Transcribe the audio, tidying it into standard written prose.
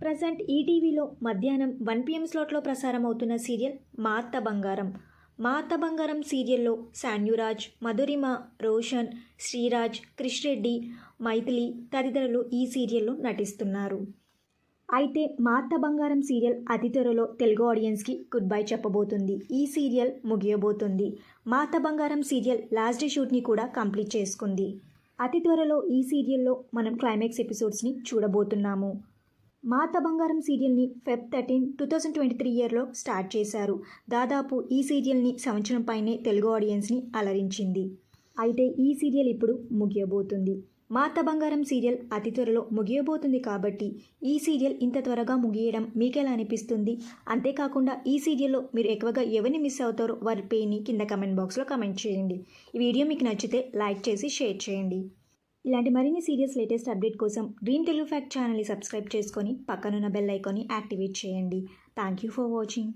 Present ఈటీవీలో మధ్యాహ్నం 1 PM స్లాట్లో ప్రసారం అవుతున్న సీరియల్ మా అత్త బంగారం. మా అత్త బంగారం సీరియల్లో శాన్యురాజ్, మధురిమ, రోషన్, శ్రీరాజ్, క్రిష్ రెడ్డి, మైథిలి తదితరులు ఈ సీరియల్లో నటిస్తున్నారు. అయితే మా అత్త బంగారం సీరియల్ అతి త్వరలో తెలుగు ఆడియన్స్కి గుడ్ బై చెప్పబోతుంది. ఈ సీరియల్ ముగియబోతుంది. మా అత్త బంగారం సీరియల్ లాస్ట్ డే షూట్ని కూడా కంప్లీట్ చేసుకుంది. అతి త్వరలో ఈ సీరియల్లో మనం క్లైమాక్స్ ఎపిసోడ్స్ని చూడబోతున్నాము. మా అత్త బంగారం సీరియల్ని Feb 13, 2023 ఇయర్లో స్టార్ట్ చేశారు. దాదాపు ఈ సీరియల్ని సంవత్సరం పైనే తెలుగు ఆడియన్స్ని అలరించింది. అయితే ఈ సీరియల్ ఇప్పుడు ముగియబోతుంది. మా అత్త బంగారం సీరియల్ అతి త్వరలో ముగియబోతుంది కాబట్టి ఈ సీరియల్ ఇంత త్వరగా ముగియడం మీకెలా అనిపిస్తుంది? అంతేకాకుండా ఈ సీరియల్లో మీరు ఎక్కువగా ఎవరిని మిస్ అవుతారో వారి పేరుని కింద కమెంట్ బాక్స్లో కమెంట్ చేయండి. ఈ వీడియో మీకు నచ్చితే లైక్ చేసి షేర్ చేయండి. ఇలాంటి మరిన్ని సీరియల్స్ లేటెస్ట్ అప్డేట్ కోసం డ్రీమ్ తెలుగు ఫ్యాక్ట్ ఛానల్ని సబ్స్క్రైబ్ చేసుకొని పక్కనున్న బెల్ ఐకాన్ని యాక్టివేట్ చేయండి. Thank you for watching.